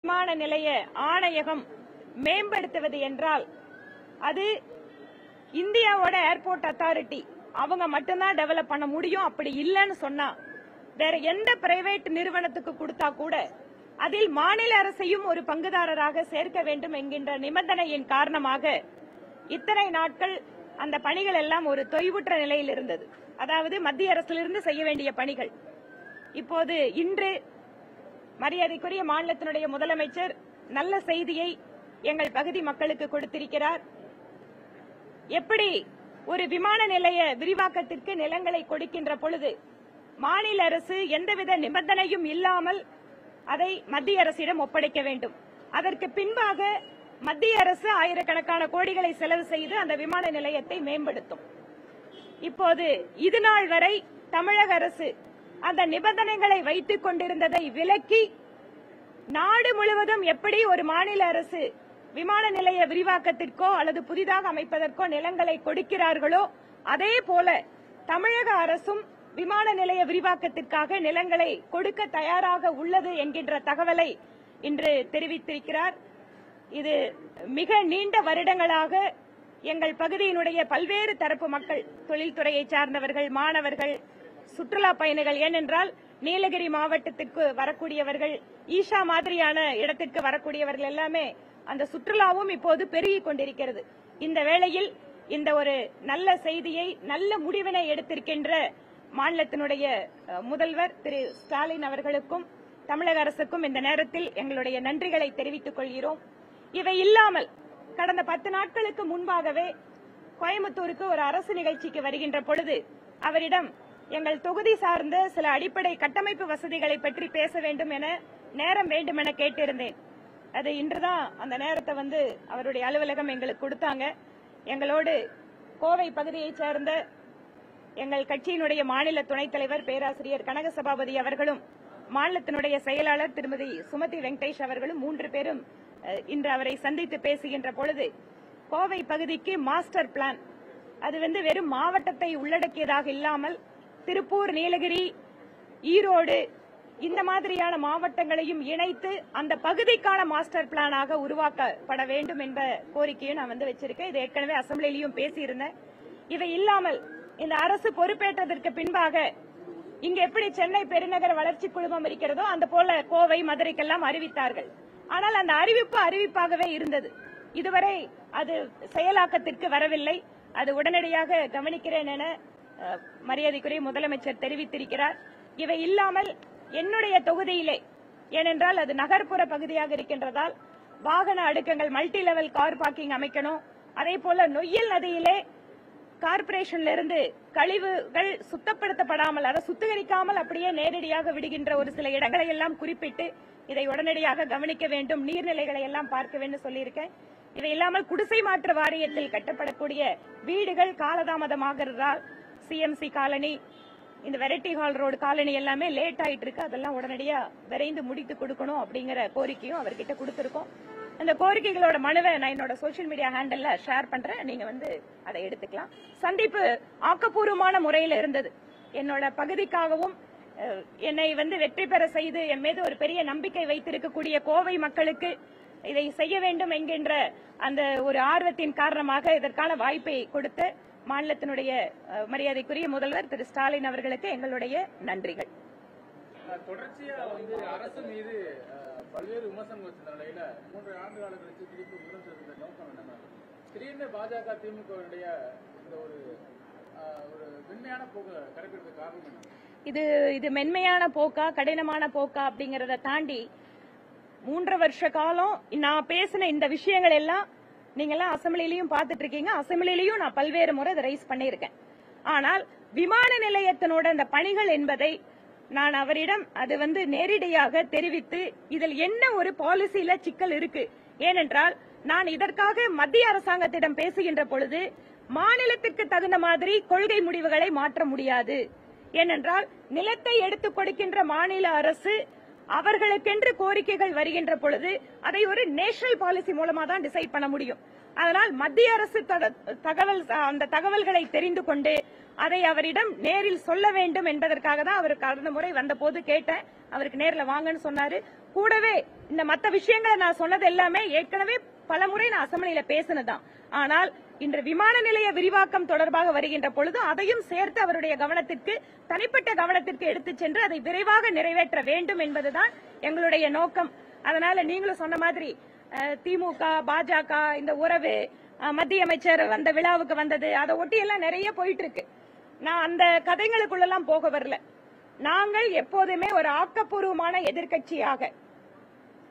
விமான நிலைய ஆணையகம் மேம்படுத்துவது என்றால் அது இந்தியாவோட ஏர்போர்ட் அத்தாரிட்டி அவங்க மட்டும்தான் டெவலப் பண்ண முடியும். அப்படி இல்லைன்னு சொன்னா வேற எந்த பிரைவேட் நிறுவனத்துக்கு கொடுத்தா கூட அதில் மாநில அரசையும் ஒரு பங்குதாரராக சேர்க்க வேண்டும் என்கின்ற நிபந்தனையின் காரணமாக இத்தனை நாட்கள் அந்த பணிகள் எல்லாம் ஒரு தொய்வுற்ற நிலையில் இருந்தது. அதாவது மத்திய அரசிலிருந்து செய்ய வேண்டிய பணிகள். இப்போது இன்று மரியாதைக்குரிய மாநிலத்தினுடைய முதலமைச்சர் நல்ல செய்தியை எங்கள் பகுதி மக்களுக்கு கொடுத்திருக்கிறார். எப்படி ஒரு விமான நிலைய விரிவாக்கத்திற்கு நிலங்களை கொடுக்கின்ற பொழுது மாநில அரசு எந்தவித நிபந்தனையும் இல்லாமல் அதை மத்திய அரசிடம் ஒப்படைக்க வேண்டும். அதற்கு பின்பாக மத்திய அரசு ஆயிரக்கணக்கான கோடிகளை செலவு செய்து அந்த விமான நிலையத்தை மேம்படுத்தும். இப்போது இதுநாள் வரை தமிழக அரசு அந்த நிபந்தனைகளை வைத்துக் கொண்டிருந்ததை விலக்கி நாடு முழுவதும் எப்படி ஒரு மாநில அரசு விமான நிலைய விரிவாக்கத்திற்கோ அல்லது புதிதாக அமைப்பதற்கோ நிலங்களை கொடுக்கிறார்களோ அதே போல தமிழக அரசும் விமான நிலைய விரிவாக்கத்திற்காக நிலங்களை கொடுக்க தயாராக உள்ளது என்கின்ற தகவலை இன்று தெரிவித்திருக்கிறார். இது மிக நீண்ட வருடங்களாக எங்கள் பகுதியினுடைய பல்வேறு தரப்பு மக்கள், தொழில்துறையை சார்ந்தவர்கள், மாணவர்கள், சுற்றுலா பயணிகள், ஏனென்றால் நீலகிரி மாவட்டத்திற்கு வரக்கூடியவர்கள், ஈஷா மாதிரியான இடத்திற்கு வரக்கூடியவர்கள் எல்லாமே அந்த சுற்றுலாவும் இப்போது பெருகிக் கொண்டிருக்கிறது. இந்த வேளையில் இந்த ஒரு நல்ல செய்தியை, நல்ல முடிவினை எடுத்திருக்கின்ற மாநிலத்தினுடைய முதல்வர் திரு ஸ்டாலின் அவர்களுக்கும் தமிழக அரசுக்கும் இந்த நேரத்தில் எங்களுடைய நன்றிகளை தெரிவித்துக் கொள்கிறோம். இவை இல்லாமல் கடந்த 10 நாட்களுக்கு முன்பாகவே கோயம்புத்தூருக்கு ஒரு அரசு நிகழ்ச்சிக்கு வருகின்ற பொழுது அவரிடம் எங்கள் தொகுதி சார்ந்த சில அடிப்படை கட்டமைப்பு வசதிகளை பற்றி பேச வேண்டும் என நேரம் வேண்டும் என கேட்டிருந்தேன். அது இன்றுதான் அந்த நேரத்தை அவருடைய அலுவலகம் எங்களுக்கு கொடுத்தாங்க. எங்களோடு கோவை பகுதியைச் சேர்ந்த எங்கள் கட்சியினுடைய மாநில துணைத் தலைவர் பேராசிரியர் கனக சபாபதி அவர்களும் மாநிலத்தினுடைய செயலாளர் திருமதி சுமதி வெங்கடேஷ் அவர்களும் 3 பேரும் இன்று அவரை சந்தித்து பேசுகின்ற பொழுது கோவை பகுதிக்கு மாஸ்டர் பிளான் அது வெறும் மாவட்டத்தை உள்ளடக்கியதாக இல்லாமல் திருப்பூர், நீலகிரி, ஈரோடு இந்த மாதிரியான மாவட்டங்களையும் இணைத்து அந்த பகுதிக்கான மாஸ்டர் பிளானாக உருவாக்கப்பட வேண்டும் என்ற கோரிக்கையை நான் வச்சிருக்கேன். இது ஏற்கனவே அசெம்பிளியிலும் பேசியிருந்தேன். இவை இல்லாமல் இந்த அரசு பொறுப்பேற்றதற்கு பின்பாக இங்க எப்படி சென்னை பெருநகர வளர்ச்சி குழுமம் இருக்கிறதோ அந்த போல கோவை, மதுரைக்கெல்லாம் அறிவித்தார்கள். ஆனால் அந்த அறிவிப்பாகவே இருந்தது. இதுவரை அது செயலாக்கத்திற்கு வரவில்லை. அது உடனடியாக கவனிக்கிறேன் என மரியாதைக்குரிய முதலமைச்சர் தெரிவித்திருக்கிறார். இவை இல்லாமல் என்னுடைய தொகுதியிலே, ஏனென்றால் அது நகர்ப்புற பகுதியாக இருக்கின்றதால் வாகன அடுக்கங்கள், மல்டி லெவல் கார் பார்க்கிங் அமைக்கணும். அதே போல நொய்யல் நதியிலே கார்ப்பரேஷன்ல இருந்து கழிவுகள் சுத்தப்படுத்தப்படாமல், அதை சுத்திகரிக்காமல் அப்படியே நேரடியாக விடுகின்ற ஒரு சில இடங்களை எல்லாம் குறிப்பிட்டு இதை உடனடியாக கவனிக்க வேண்டும், நீர்நிலைகளை எல்லாம் பார்க்க வேண்டும் சொல்லியிருக்கேன். இவை இல்லாமல் குடிசை மாற்று வாரியத்தில் கட்டப்படக்கூடிய வீடுகள் காலதாமதமாகிறதால் சிஎம்சி காலனி, இந்த வெரைட்டி ஹால் ரோடு காலனி எல்லாமே லேட் ஆயிட்டு இருக்கு. அதெல்லாம் உடனடியா விரைந்து முடித்து கொடுக்கணும் அப்படிங்கிற கோரிக்கையும் அவர்கிட்ட கொடுத்திருக்கோம். அந்த கோரிக்கைகளோட மனுவை நான் என்னோட சோசியல் மீடியா ஹேண்டல்ல ஷேர் பண்றேன். நீங்க அதை எடுத்துக்கலாம். சந்திப்பு ஆக்கப்பூர்வமான முறையில் இருந்தது. என்னோட பகுதிக்காகவும் என்னை வெற்றி பெற செய்து என் மீது ஒரு பெரிய நம்பிக்கை வைத்திருக்கக்கூடிய கோவை மக்களுக்கு இதை செய்ய வேண்டும் என்கின்ற அந்த ஒரு ஆர்வத்தின் காரணமாக இதற்கான வாய்ப்பை கொடுத்த மாநிலத்தினுடைய மரியாதைக்குரிய முதல்வர் திரு ஸ்டாலின் அவர்களுக்கு எங்களுடைய நன்றிகள். தொடர்ச்சியா அரசு மீது பல்வேறு விமர்சனங்கள் வச்சிருந்த நிலையில 3 ஆண்டு கால கழிச்சு திருப்பி முதல் செலுத்த நோக்கம் என்னன்னா, திடீர்னு பாஜக திமுகவுடைய இந்த ஒரு மென்மையான போக்கு கடைபிடிக்க காரணம் என்ன? இது மென்மையான போக்கா கடினமான போக்கா அப்படிங்கறத தாண்டி 3 வருஷ காலம் நான் பேசின இந்த விஷயங்கள் எல்லாம் நீங்க எல்லாம் அசெம்பிளிலையும் பார்த்துட்டு இருக்கீங்க. அசெம்பிளிலையும் நான் பல்வேறு முறை இதை ரைஸ் பண்ணியிருக்கேன். ஆனால் விமான நிலையத்தினோட இந்த பணிகள் என்பதை நான் அவரிடம் அது நேரடியாக தெரிவித்து இதில் என்ன ஒரு பாலிசியில சிக்கல் இருக்கு, ஏனென்றால் நான் இதற்காக மத்திய அரசாங்கத்திடம் பேசுகின்ற பொழுது மாநிலத்திற்கு தகுந்த மாதிரி கொள்கை முடிவுகளை மாற்ற முடியாது. ஏனென்றால் நிலத்தை எடுத்துக் கொடுக்கின்ற மாநில அரசு அவர்களுக்கென்று கோரிக்கைகள் வருகின்ற பொழுது அதை ஒரு நேஷனல் பாலிசி மூலமா தான் டிசைட் பண்ண முடியும். அதனால் மத்திய அரசு அந்த தகவல்களை தெரிந்து கொண்டு அதை அவரிடம் நேரில் சொல்ல வேண்டும் என்பதற்காக தான் அவர் கடந்த முறை வந்த போது கேட்டேன். அவருக்கு நேரில் வாங்கன்னு சொன்னாரு. கூடவே இந்த மத்த விஷயங்களை நான் சொன்னது எல்லாமே ஏற்கனவே பலமுறை நான் அசெம்பிளியில பேசினதான். ஆனால் இன்று விமான நிலைய விரிவாக்கம் தொடர்பாக வருகின்ற பொழுது அதையும் சேர்த்து அவருடைய கவனத்திற்கு, தனிப்பட்ட கவனத்திற்கு எடுத்து சென்று அதை விரைவாக நிறைவேற்ற வேண்டும் என்பதுதான் எங்களுடைய நோக்கம். அதனால நீங்களும் சொன்ன மாதிரி திமுக பாஜக இந்த உறவு, மத்திய அமைச்சர் வந்த விழாவுக்கு வந்தது, அதை ஒட்டி எல்லாம் நிறைய போயிட்டு இருக்கு. நான் அந்த கதைகளுக்குள்ளெல்லாம் போக வரல. நாங்கள் எப்போதுமே ஒரு ஆக்கப்பூர்வமான எதிர்க்கட்சியாக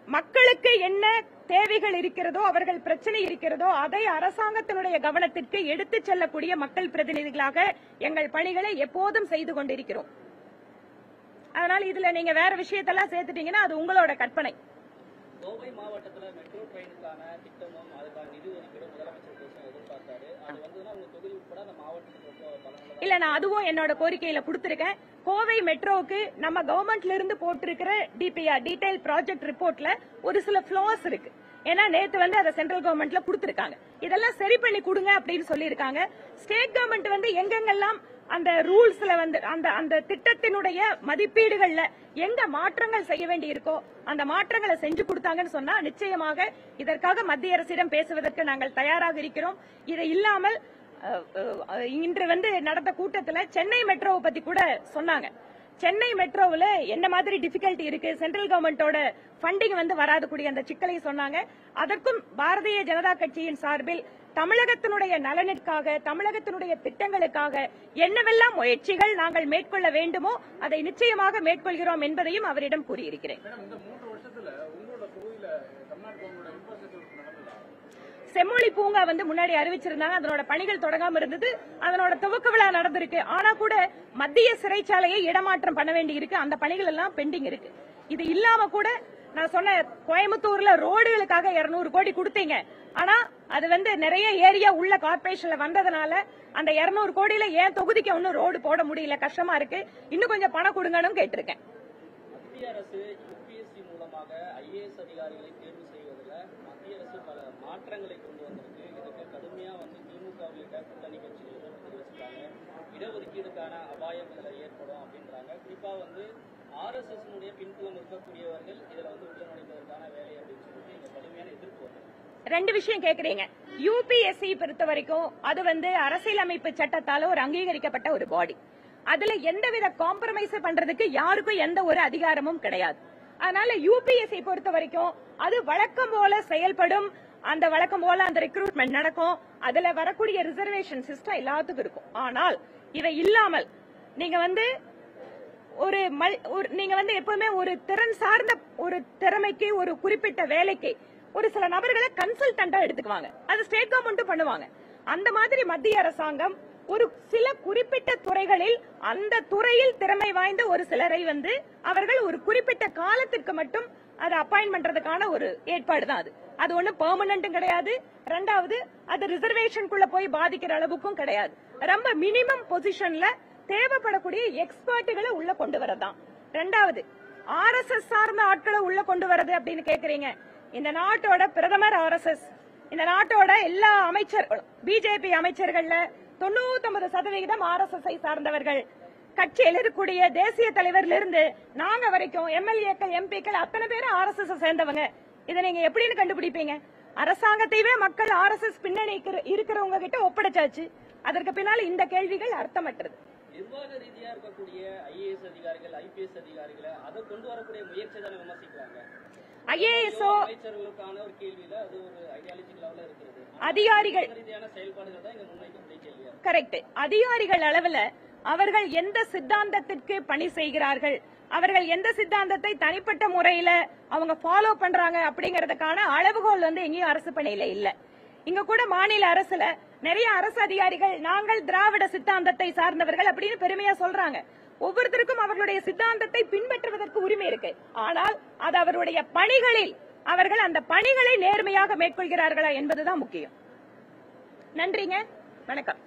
மக்களுக்கு என்ன தேவைகள் இருக்கிறதோ, அவர்கள் பிரச்சனை இருக்கிறதோ அதை அரசாங்கத்தினுடைய கவனத்திற்கு எடுத்து செல்லக்கூடிய மக்கள் பிரதிநிதிகளாக எங்கள் பணிகளை எப்போதும் செய்து கொண்டிருக்கிறோம். அதனால இதுல நீங்க வேற விஷயத்தெல்லாம் சேர்த்துட்டீங்கன்னா அது உங்களோட கற்பனை. கோவை மாவட்டத்தில் மெட்ரோ ட்ரெயினுக்கான திட்டமும் அதுக்கான நிதி ஒதுக்கீடு முதலமைச்சர் பேச எதிர்பார்த்தாரு. அது வந்ததுன்னா உங்க தொகுதி உட்பட அந்த மாவட்டத்துக்கு இல்ல, நான் அதுவும் என்னோட கோரிக்கையில கொடுத்திருக்கேன். கோவை மெட்ரோவுக்கு நம்ம கவர்மெண்ட்ல இருந்து போட்டிருக்கிற டிபிஆர் டீடைல் ப்ராஜெக்ட் ரிப்போர்ட்ல ஒரு சில ஃபிளாஸ் இருக்கு. ஏன்னா நேத்து வந்து அதை சென்ட்ரல் கவர்மெண்ட்ல கொடுத்திருக்காங்க. இதெல்லாம் சரி பண்ணி கொடுங்க அப்படின்னு சொல்லியிருக்காங்க. ஸ்டேட் கவர்மெண்ட் வந்து எங்கெங்கெல்லாம் அந்த ரூல்ஸ்ல வந்து அந்த திட்டத்தினுடைய மதிப்பீடுகள்ல எங்க மாற்றங்கள் செய்ய வேண்டி இருக்கோ அந்த மாற்றங்களை செஞ்சு கொடுத்தாங்கன்னு சொன்னா நிச்சயமாக இதற்காக மத்திய அரசிடம் பேசுவதற்கு நாங்கள் தயாராக இருக்கிறோம். இதை இல்லாமல் இன்று வந்து நடந்த கூட்டத்துல சென்னை மெட்ரோவை பத்தி கூட சொன்னாங்க. சென்னை மெட்ரோவில் என்ன மாதிரி டிஃபிகல்ட்டி இருக்கு, சென்ட்ரல் கவர்மெண்டோட ஃபண்டிங் வந்து வராது கூடிய அந்த சிக்கலை சொன்னாங்க. அதற்கும் பாரதிய ஜனதா கட்சியின் சார்பில் தமிழகத்தினுடைய நலனுக்காக, தமிழகத்தினுடைய திட்டங்களுக்காக என்னவெல்லாம் முயற்சிகள் நாங்கள் மேற்கொள்ள வேண்டுமோ அதை நிச்சயமாக மேற்கொள்கிறோம் என்பதையும் அவரிடம் கூறியிருக்கிறேன். செம்மொழி பூங்கா வந்து முன்னாடி அறிவிச்சிருந்தாங்க. அதனோட பணிகள் தொடங்காம இருந்தது. அதனோட துவக்க விழா நடந்திருக்கு. ஆனா கூட மத்திய சிறைச்சாலையை இடமாற்றம் பண்ண வேண்டி இருக்கு. அந்த பணிகள் எல்லாம் பெண்டிங் இருக்கு. இது இல்லாம கூட நான் சொன்ன கோயம்புத்தூர்ல ரோடுகளுக்காக 200 கோடி கொடுத்தீங்க. ஆனா அது வந்து நிறைய ஏரியா உள்ள கார்பரேஷன்ல வந்ததுனால அந்த 200 கோடியில ஏன் தொகுதிக்கு ஒன்னும் ரோடு போட முடியல, கஷ்டமா இருக்கு. இன்னும் கொஞ்சம் பணம் கொடுங்கன்னு கேட்டிருக்கேன். மத்திய அரசு யுபிஎஸ்சி மூலமாக ஐஏஎஸ் அதிகாரிகளை தேர்வு செய்வதில் மத்திய அரசு பல மாற்றங்களை கொண்டு வந்திருக்கு. இதுக்கு கடுமையா வந்து திமுக உள்ளிட்ட கூட்டணி கட்சிகள் தெரிவிச்சிருக்காங்க. இடஒதுக்கீடுக்கான அபாயம் இதுல ஏற்படும் அப்படின்றாங்க. குறிப்பா வந்து ஆர்எஸ்எஸ் பின்புலம் இருக்கக்கூடியவர்கள் இதுல வந்து உள்ள நுழைவதற்கான வேலை அப்படின்னு சொல்லிட்டு இங்க கடுமையான எதிர்ப்பு வருது. ரெண்டு விஷயம் கேக்குறீங்க. யூபிஎஸ்சி பொறுத்த வரைக்கும் அது வந்து அரசியலமைப்பு சட்டத்தால ஒரு அங்கீகரிக்கப்பட்ட ஒரு பாடி. அதுல எந்தவித காம்ப்ரமைஸ் பண்றதுக்கு யாருக்கும் எந்த ஒரு அதிகாரமும் கிடையாது. அதனால யூபிஎஸ்சி பொறுத்த வரைக்கும் அது வழக்கம் போல செயல்படும். அந்த வழக்கம் போல அந்த ரெக்ரூட்மெண்ட் நடக்கும். அதுல வரக்கூடிய ரிசர்வேஷன் சிஸ்டம் எல்லாத்துக்கும் இருக்கும். ஆனால் இவை இல்லாமல் நீங்க வந்து நீங்க வந்து எப்பவுமே ஒரு திறன் சார்ந்த ஒரு திறமைக்கு, ஒரு குறிப்பிட்ட வேலைக்கு ஒரு சில நபர்களை கன்சல்டண்டா எடுத்துக்குவாங்க. அது ஸ்டேட் கவர்மெண்ட்டும் பண்ணுவாங்க. அந்த மாதிரி மத்திய அரசாங்கம் ஒரு சில குறிப்பிட்ட துறைகளில் அந்த துறையில் திறமை வாய்ந்த ஒரு சிலரை வந்து அவர்கள் ஒரு குறிப்பிட்ட காலத்திற்கு மட்டும் அதை அப்பாயின்ட் பண்றதுக்கான ஒரு ஏற்பாடு தான். அது ஒண்ணு பெர்மனன்ட்டும் கிடையாது. ரெண்டாவது அது ரிசர்வேஷனுக்குள்ள போய் பாதிக்கிற அளவுக்கும் கிடையாது. ரொம்ப மினிமம் பொசிஷன்ல தேவைப்படக்கூடிய எக்ஸ்பர்ட்டுகளை உள்ள கொண்டு வரதான். ரெண்டாவது ஆர்எஸ்எஸ் சார்ந்த ஆட்களை உள்ள கொண்டு வரது அப்படின்னு கேக்குறீங்க. இந்த நாட்டோட பிரதமர் ஆர்எஸ்எஸ், இந்த நாட்டோட எல்லா அமைச்சர்களும் பிஜேபி அமைச்சர்கள்ல 99% ஆர்எஸ்எஸ் சார்ந்தவர்கள். கட்சியில் இருக்கக்கூடிய தேசிய தலைவர்ல இருந்து நாங்க வரைக்கும் எம்எல்ஏக்கள், எம்பிக்கள் அத்தனை பேரும் ஆர்எஸ்எஸ் சேர்ந்தவங்க. இதை நீங்க எப்படின்னு கண்டுபிடிப்பீங்க? அரசாங்கத்தையே மக்கள் ஆர்எஸ்எஸ் பின்னணி இருக்கிறவங்க கிட்ட ஒப்படைச்சாச்சு. அதற்கு பின்னால் இந்த கேள்விகள் அர்த்தமற்றது. நிர்வாக ரீதியா இருக்கக்கூடிய ஐஏஎஸ் அதிகாரிகள், ஐபிஎஸ் அதிகாரிகளை அதை கொண்டு வரக்கூடிய முயற்சி தானே விமர்சிக்கிறாங்க. ஐஏஎஸ்ஓ அமைச்சர்களுக்கான ஒரு கேள்வியில அது ஒரு ஐடியாலஜி லெவல்ல இருக்கிறது. அதிகாரிகள் ரீதியான செயல்பாடுகள் தான் இங்க முன்வைக்கக்கூடிய கேள்வியா. கரெக்ட். அதிகாரிகள் அளவுல அவர்கள் எந்த சித்தாந்தத்திற்கு பணி செய்கிறார்கள், அவர்கள் எந்த சித்தாந்தத்தை தனிப்பட்ட முறையில அவங்க ஃபாலோ பண்றாங்க அப்படிங்கறதுக்கான அளவுகோல் வந்து எங்கேயும் அரசு பணியில இல்ல. இங்க கூட மாநில அரசுல நிறைய அரசு அதிகாரிகள் நாங்கள் திராவிட சித்தாந்தத்தை சார்ந்தவர்கள் அப்படின்னு பெருமையா சொல்றாங்க. ஒவ்வொருத்தருக்கும் அவர்களுடைய சித்தாந்தத்தை பின்பற்றுவதற்கு உரிமை இருக்கு. ஆனால் அது அவருடைய பணிகளில் அவர்கள் அந்த பணிகளை நேர்மையாக மேற்கொள்கிறார்களா என்பதுதான் முக்கியம். நன்றிங்க, வணக்கம்.